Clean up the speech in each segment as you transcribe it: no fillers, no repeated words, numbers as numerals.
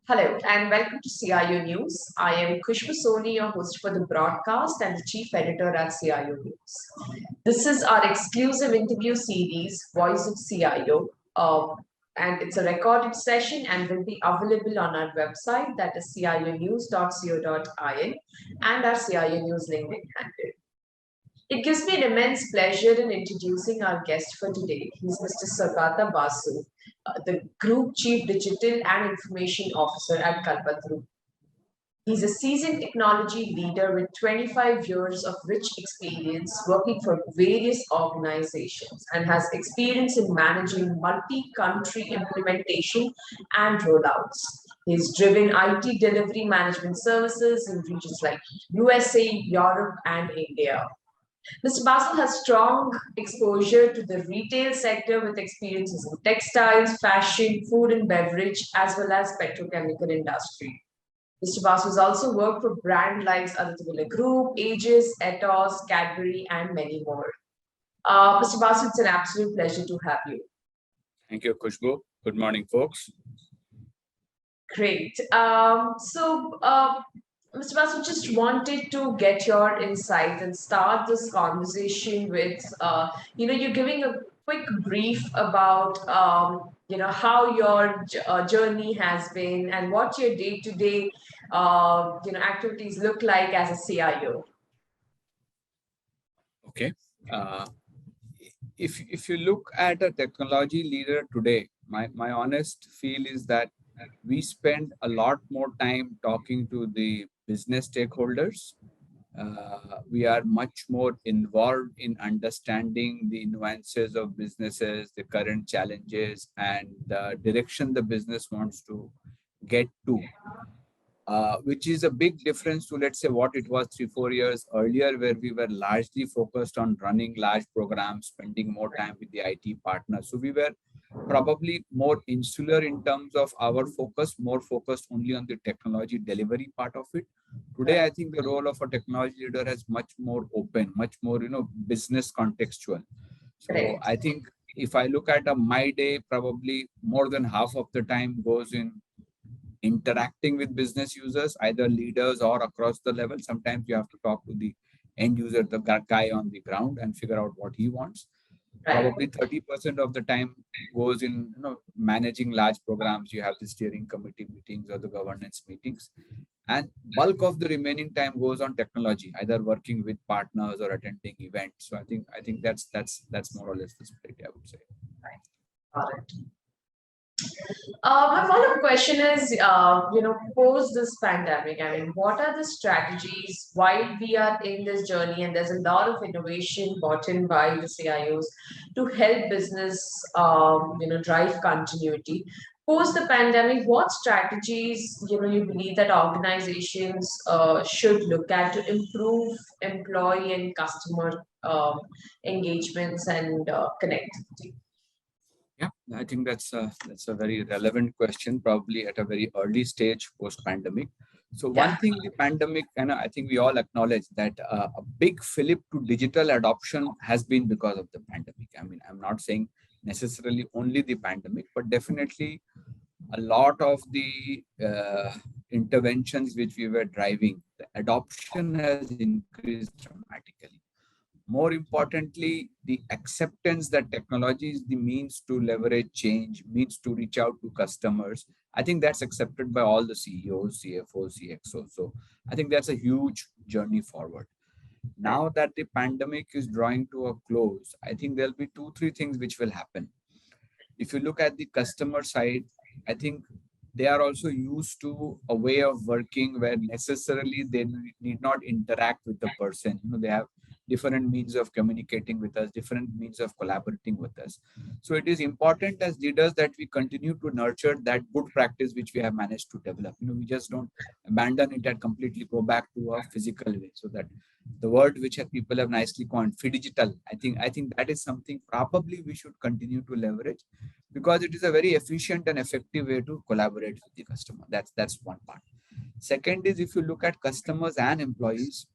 Hello and welcome to CIO News. I am Khushbu Soni, your host for the broadcast and the chief editor at CIO News. This is our exclusive interview series, Voice of CIO, and it's a recorded session and will be available on our website, that is cionews.co.in, and our CIO News LinkedIn handle. It gives me an immense pleasure in introducing our guest for today. He's Mr. Saugata Basu, the Group Chief Digital and Information Officer at Kalpataru. He's a seasoned technology leader with 25 years of rich experience working for various organizations and has experience in managing multi-country implementation and rollouts. He's driven IT delivery management services in regions like USA, Europe, and India. Mr. Basu has strong exposure to the retail sector with experiences in textiles, fashion, food and beverage, as well as petrochemical industry. Mr. Basu has also worked for brands like Aditya Group, Aegis, Ethos, Cadbury, and many more. Mr. Basu, it's an absolute pleasure to have you. Thank you, Khushbu. Good morning, folks. Great. Mr. Basu, just wanted to get your insight and start this conversation with, you're giving a quick brief about, how your journey has been and what your day-to-day, activities look like as a CIO. Okay. If you look at a technology leader today, my honest feel is that we spend a lot more time talking to the business stakeholders. We are much more involved in understanding the nuances of businesses, the current challenges, and the direction the business wants to get to. Which is a big difference to, let's say, what it was 3-4 years earlier, where we were largely focused on running large programs, spending more time with the IT partners. So we were probably more insular in terms of our focus, more focused only on the technology delivery part of it. Today, I think the role of a technology leader is much more open, much more, business contextual. So I think if I look at my day, probably more than half of the time goes in interacting with business users, either leaders or across the level. Sometimes you have to talk to the end user, the guy on the ground, and figure out what he wants. Probably 30% of the time goes in managing large programs. You have the steering committee meetings or the governance meetings, and bulk of the remaining time goes on technology, either working with partners or attending events. So I think that's more or less the split, I would say. Got it. My follow-up question is, post this pandemic, I mean, what are the strategies while we are in this journey and there's a lot of innovation brought in by the CIOs to help business, drive continuity? Post the pandemic, what strategies, you believe that organizations should look at to improve employee and customer engagements and connectivity? Yeah, I think that's a very relevant question, probably at a very early stage post-pandemic. So one thing, the pandemic, and I think we all acknowledge that a big flip to digital adoption has been because of the pandemic. I mean, I'm not saying necessarily only the pandemic, but definitely a lot of the interventions which we were driving, the adoption has increased dramatically. More importantly, the acceptance that technology is the means to leverage change, means to reach out to customers. I think that's accepted by all the CEOs, CFOs, CXOs. So I think that's a huge journey forward. Now that the pandemic is drawing to a close, I think there'll be 2-3 things which will happen. If you look at the customer side, I think they are also used to a way of working where necessarily they need not interact with the person. They have different means of communicating with us, different means of collaborating with us. So it is important as leaders that we continue to nurture that good practice which we have managed to develop. We just don't abandon it and completely go back to a physical way. So that the word which people have nicely coined, digital, I think that is something probably we should continue to leverage, because it is a very efficient and effective way to collaborate with the customer. That's one part. Second is, if you look at customers and employees,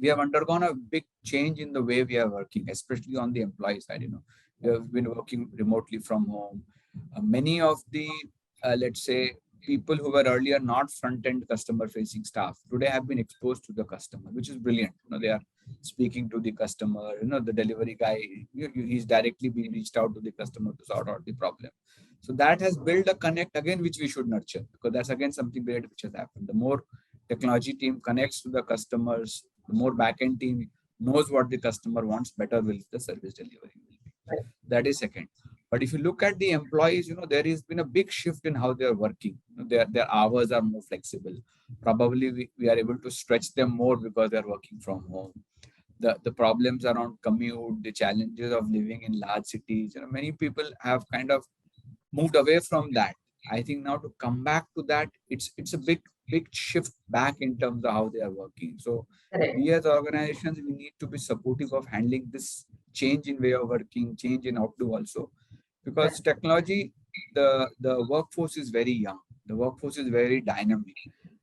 we have undergone a big change in the way we are working, especially on the employee side. We have been working remotely from home. Many of the, let's say, people who were earlier not front-end customer-facing staff today have been exposed to the customer, which is brilliant. They are speaking to the customer. The delivery guy, he's directly being reached out to the customer to sort out the problem. So that has built a connect again, which we should nurture, because that's again something great which has happened. The more technology team connects to the customers, the more back-end team knows what the customer wants, better will the service delivery will be. That is second. But if you look at the employees, there has been a big shift in how they are working. Their hours are more flexible. Probably we are able to stretch them more because they are working from home. The problems around commute, the challenges of living in large cities, many people have kind of moved away from that. I think now to come back to that, it's a big shift back in terms of how they are working. So we as organizations, we need to be supportive of handling this change in way of working, change in outlook also, because technology, the workforce is very young, the workforce is very dynamic,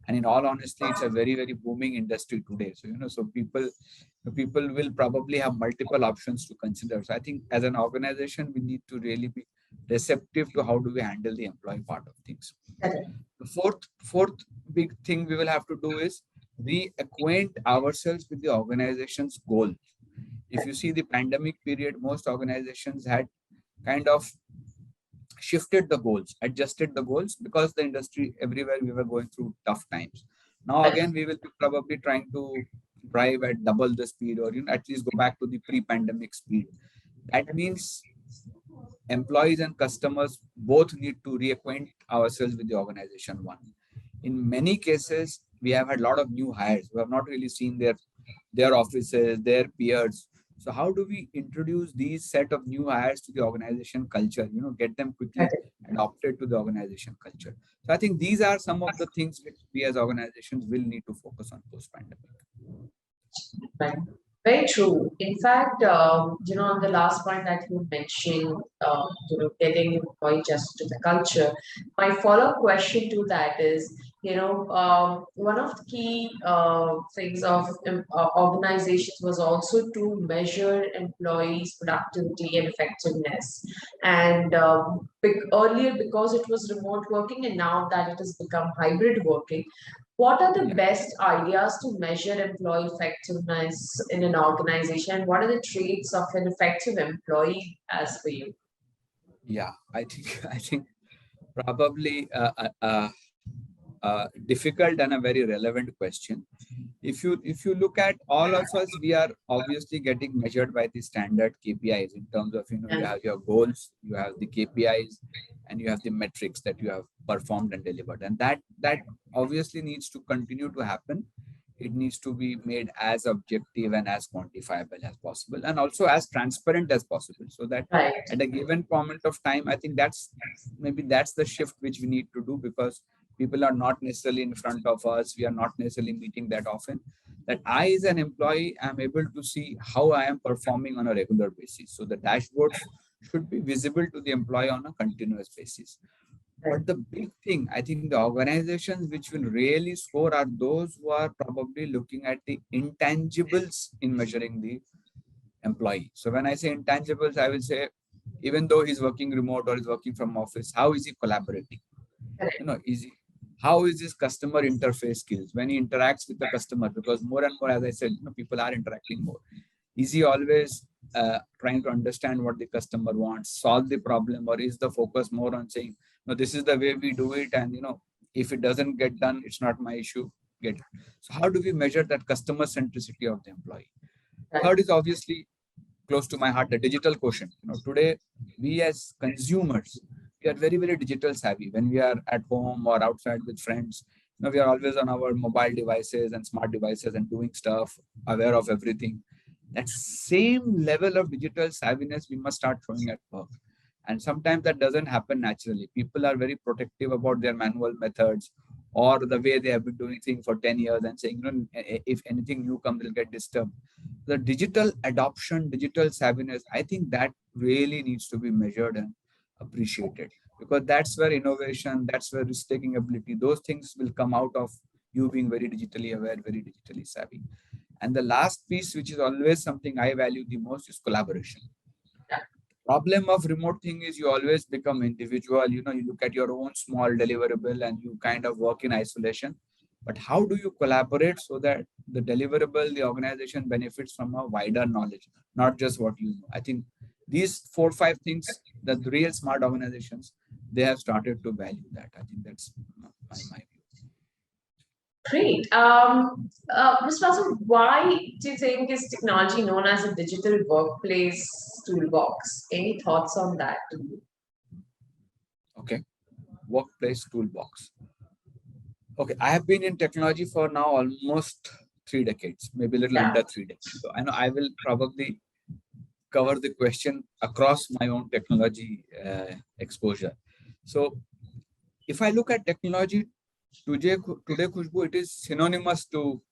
and in all honesty, it's a very booming industry today. So so people will probably have multiple options to consider. So I think as an organization, we need to really be receptive to how do we handle the employee part of things. The fourth big thing we will have to do is reacquaint ourselves with the organization's goal. If you see the pandemic period, most organizations had kind of shifted the goals, adjusted the goals, because the industry everywhere we were going through tough times. Now again, we will be probably trying to drive at double the speed, or at least go back to the pre-pandemic speed. That means employees and customers both need to reacquaint ourselves with the organization. One, in many cases, we have had a lot of new hires who have not really seen their offices, their peers. So how do we introduce these set of new hires to the organization culture, get them quickly adopted to the organization culture? So I think these are some of the things which we as organizations will need to focus on post-pandemic. Right. Very true. In fact, on the last point that you mentioned, getting employee adjusted to the culture, my follow-up question to that is, one of the key things of organizations was also to measure employees' productivity and effectiveness. And earlier, because it was remote working, and now that it has become hybrid working, what are the best ideas to measure employee effectiveness in an organization? What are the traits of an effective employee as for you? Yeah, I think probably difficult and a very relevant question. If you look at all of us, we are obviously getting measured by the standard KPIs in terms of you have your goals, you have the KPIs, and you have the metrics that you have performed and delivered, and that obviously needs to continue to happen. It needs to be made as objective and as quantifiable as possible, and also as transparent as possible, so that at a given moment of time, I think that's the shift which we need to do, because people are not necessarily in front of us. We are not necessarily meeting that often. That I, as an employee, am able to see how I am performing on a regular basis. So the dashboards should be visible to the employee on a continuous basis. But the big thing, I think the organizations which will really score are those who are probably looking at the intangibles in measuring the employee. So when I say intangibles, I will say, even though he's working remote or he's working from office, how is he collaborating? How is his customer interface skills when he interacts with the customer? Because more and more, as I said, people are interacting more. Is he always trying to understand what the customer wants, solve the problem, or is the focus more on saying, no, this is the way we do it, and if it doesn't get done, it's not my issue. Get it. So how do we measure that customer centricity of the employee? Third is obviously close to my heart, the digital quotient. Today we as consumers, we are very digital savvy. When we are at home or outside with friends, we are always on our mobile devices and smart devices and doing stuff, aware of everything. That same level of digital savviness we must start showing at work. And sometimes that doesn't happen naturally. People are very protective about their manual methods or the way they have been doing things for 10 years and saying, if anything new comes, they'll get disturbed. The digital adoption, digital savviness, I think that really needs to be measured and appreciated, because that's where innovation, that's where risk-taking ability, those things will come out of you being very digitally aware, very digitally savvy. And the last piece, which is always something I value the most, is collaboration. Problem of remote thing is you always become individual. You look at your own small deliverable and you kind of work in isolation. But how do you collaborate so that the deliverable, the organization benefits from a wider knowledge, not just what you know? I think these 4 or 5 things that the real smart organizations, they have started to value that. I think that's my view. Great. Ms. Basu, why do you think is technology known as a digital workplace toolbox? Any thoughts on that? Okay. Workplace toolbox. Okay, I have been in technology for now almost 3 decades, maybe a little Yeah. under 3 decades. So I know I will probably cover the question across my own technology exposure. So if I look at technology today, Khushbu, it is synonymous to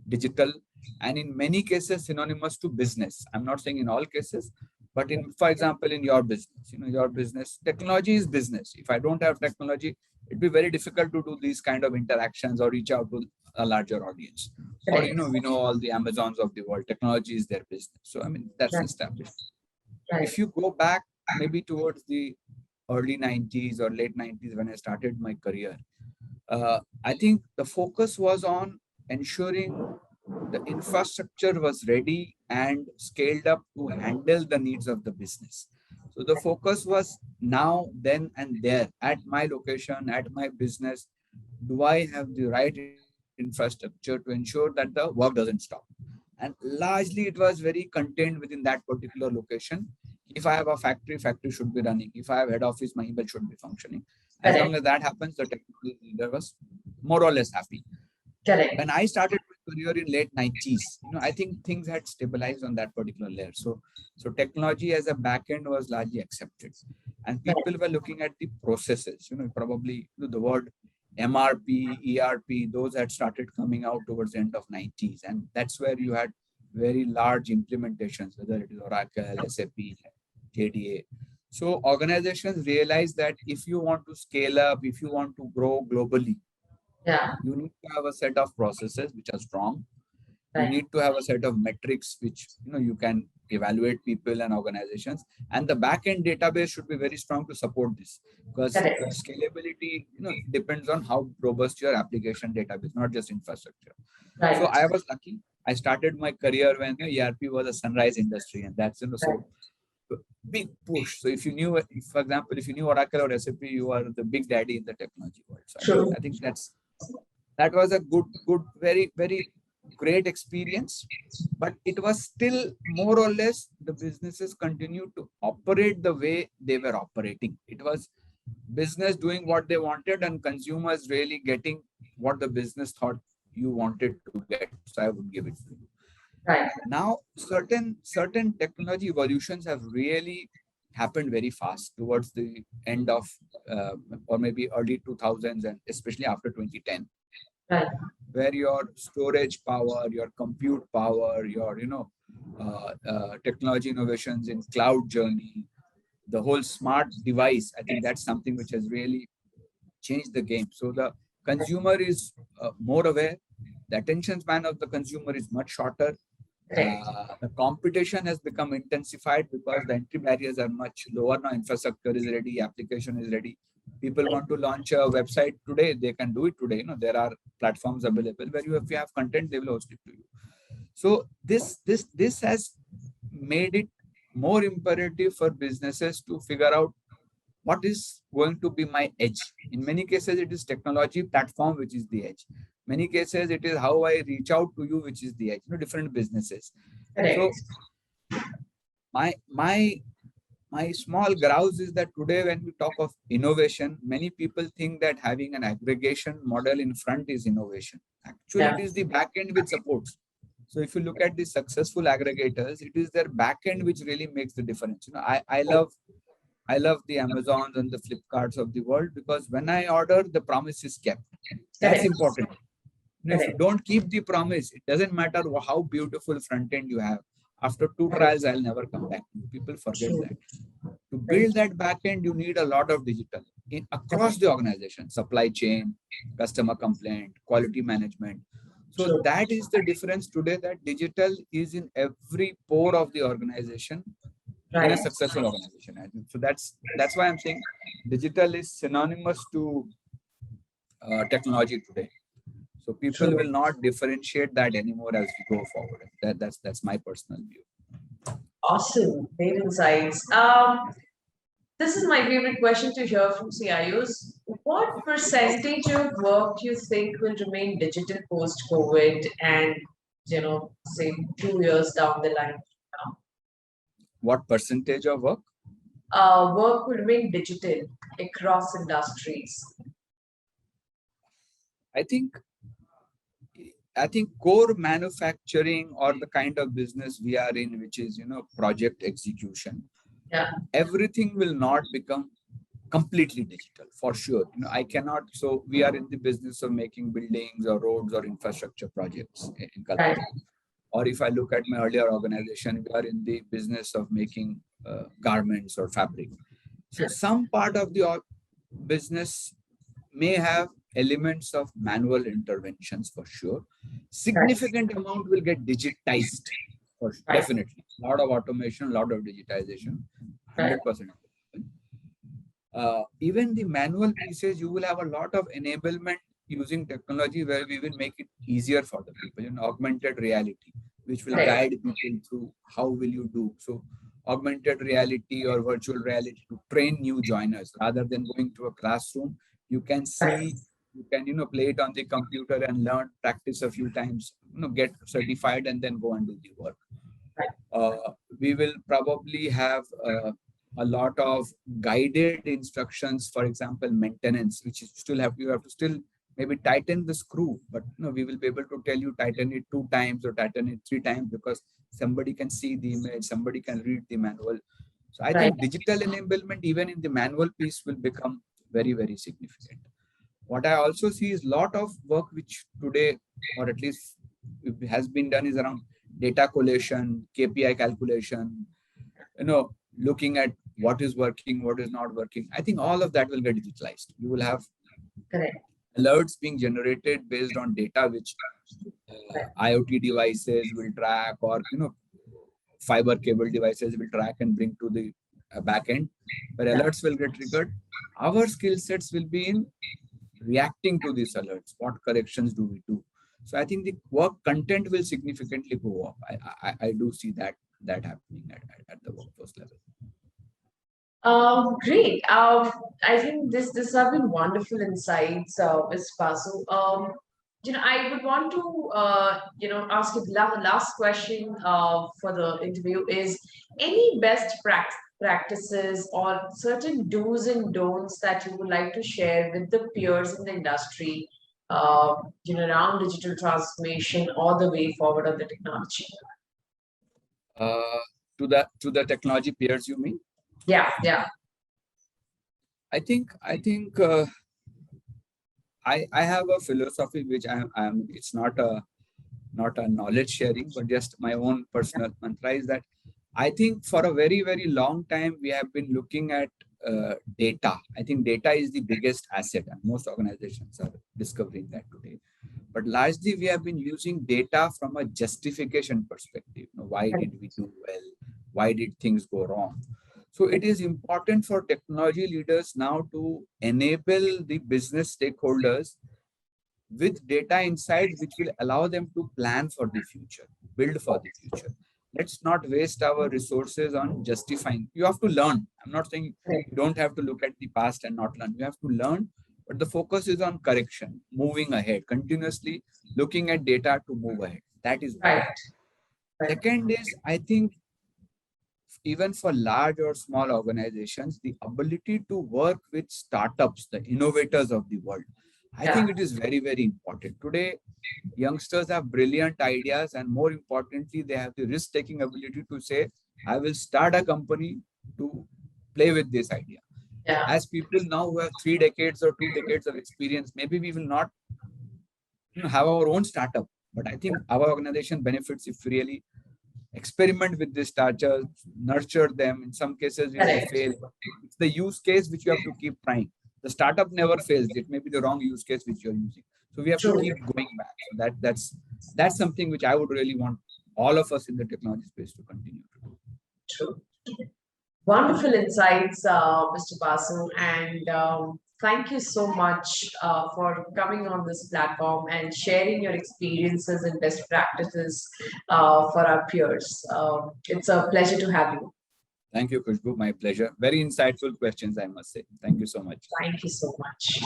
digital, and in many cases synonymous to business. I'm not saying in all cases, but for example, in your business, your business, technology is business. If I don't have technology, it'd be very difficult to do these kind of interactions or reach out to a larger audience. Or, Correct. we know all the Amazons of the world, technology is their business. So, I mean, that's Right. established. Right. If you go back maybe towards the early 90s or late 90s when I started my career, I think the focus was on ensuring the infrastructure was ready and scaled up to handle the needs of the business. So the focus was now, then, and there at my location, at my business. Do I have the right infrastructure to ensure that the work doesn't stop? And largely it was very contained within that particular location. If I have a factory, factory should be running. If I have head office, my email should be functioning. As long Correct. as that happens, the technology leader was more or less happy. Correct. When I started my career in late 90s, I think things had stabilized on that particular layer. So technology as a backend was largely accepted, and people were looking at the processes. Probably the word MRP, ERP, those had started coming out towards the end of 90s, and that's where you had very large implementations, whether it is Oracle, SAP, JDA. So organizations realize that if you want to scale up, if you want to grow globally, Yeah. you need to have a set of processes which are strong. You Right. need to have a set of metrics which you can evaluate people and organizations, and the back-end database should be very strong to support this, because Correct. scalability depends on how robust your application database, not just infrastructure. So Right. I was lucky. I started my career when ERP was a sunrise industry, and that's Right. so big push. So if you knew, for example, if you knew Oracle or SAP, you are the big daddy in the technology world. So True. I think that was a good, very, very great experience. But it was still more or less the businesses continued to operate the way they were operating. It was business doing what they wanted and consumers really getting what the business thought you wanted to get. So I would give it to you. Right. Now, certain technology evolutions have really happened very fast towards the end of or maybe early 2000s, and especially after 2010. Right. Where your storage power, your compute power, your technology innovations in cloud journey, the whole smart device, I think that's something which has really changed the game. So the consumer is more aware. The attention span of the consumer is much shorter. Correct. The competition has become intensified because the entry barriers are much lower now. Infrastructure is ready, application is ready. People want to launch a website today, they can do it today. There are platforms available where if you have content, they will host it to you. So this has made it more imperative for businesses to figure out what is going to be my edge. In many cases, it is technology platform which is the edge. Many cases, it is how I reach out to you which is the edge. Different businesses. Correct. So my small grouse is that today when we talk of innovation, many people think that having an aggregation model in front is innovation. Actually, Yeah. it is the back end which supports. So if you look at the successful aggregators, it is their back end which really makes the difference. I love the Amazons and the Flipkarts of the world, because when I order, the promise is kept. That's Correct. important. If you Correct. don't keep the promise, it doesn't matter how beautiful front end you have. After 2 Correct. trials, I'll never come back. People forget True. that. To build that back end, you need a lot of digital across the organization, supply chain, customer complaint, quality management. So True. that is the difference today, that digital is in every pore of the organization. in a successful organization. And so that's why I'm saying digital is synonymous to technology today. So people will not differentiate that anymore as we go forward. That's my personal view. Awesome, great insights. This is my favorite question to hear from CIOs. What percentage of work you think will remain digital post-COVID and, say 2 years down the line? What percentage of work? Work will remain digital across industries. I think core manufacturing or the kind of business we are in, which is project execution, everything will not become completely digital for sure. I cannot. So we are in the business of making buildings or roads or infrastructure projects in Kalpataru. Or if I look at my earlier organization, we are in the business of making garments or fabric. So some part of the business may have elements of manual interventions for sure. Significant amount will get digitized for sure, definitely. A lot of automation, a lot of digitization, 100%. Even the manual pieces, you will have a lot of enablement using technology where we will make it easier for the people. Augmented reality, which will guide people through how will you do. So augmented reality or virtual reality to train new joiners rather than going to a classroom. You can see, you can play it on the computer and learn, practice a few times, get certified and then go and do the work. We will probably have a lot of guided instructions, for example, maintenance, which is you have to still maybe tighten the screw, but we will be able to tell you tighten it 2 times or tighten it 3 times because somebody can see the image, somebody can read the manual. So I think digital enablement, even in the manual piece, will become very, very significant. What I also see is a lot of work which today, or at least has been done, is around data collation, KPI calculation, looking at what is working, what is not working. I think all of that will get digitalized. You will have alerts being generated based on data which IoT devices will track, or fiber cable devices will track and bring to the back end, where alerts will get triggered. Our skill sets will be in reacting to these alerts. What corrections do we do? So I think the work content will significantly go up. I do see that happening at the workforce level. Great. I think this have been wonderful insights, Ms. Basu. I would want to ask you the last question for the interview is any best practices or certain do's and don'ts that you would like to share with the peers in the industry, around digital transformation or the way forward of the technology? To the technology peers, you mean? Yeah. I think I have a philosophy which I'm it's not a knowledge sharing, but just my own personal mantra is that I think for a very, very long time we have been looking at data. I think data is the biggest asset, and most organizations are discovering that today. But largely we have been using data from a justification perspective. Why did we do well? Why did things go wrong? So it is important for technology leaders now to enable the business stakeholders with data insights which will allow them to plan for the future, build for the future. Let's not waste our resources on justifying. You have to learn. I'm not saying you don't have to look at the past and not learn. You have to learn, but the focus is on correction, moving ahead, continuously looking at data to move ahead. That is right. Second is, I think, even for large or small organizations, the ability to work with startups, the innovators of the world, I think it is very, very important. Today, youngsters have brilliant ideas, and more importantly, they have the risk-taking ability to say, I will start a company to play with this idea. As people now who have 3 decades or 2 decades of experience, maybe we will not have our own startup, but I think our organization benefits if we really experiment with these startups, nurture them. In some cases, we will fail. It's the use case which you have to keep trying. The startup never fails. It may be the wrong use case which you're using. So we have to keep going back. So that's something which I would really want all of us in the technology space to continue to do. True. Wonderful insights, Mr. Basu, and thank you so much for coming on this platform and sharing your experiences and best practices for our peers. It's a pleasure to have you. Thank you, Khushbu. My pleasure. Very insightful questions, I must say. Thank you so much. Thank you so much.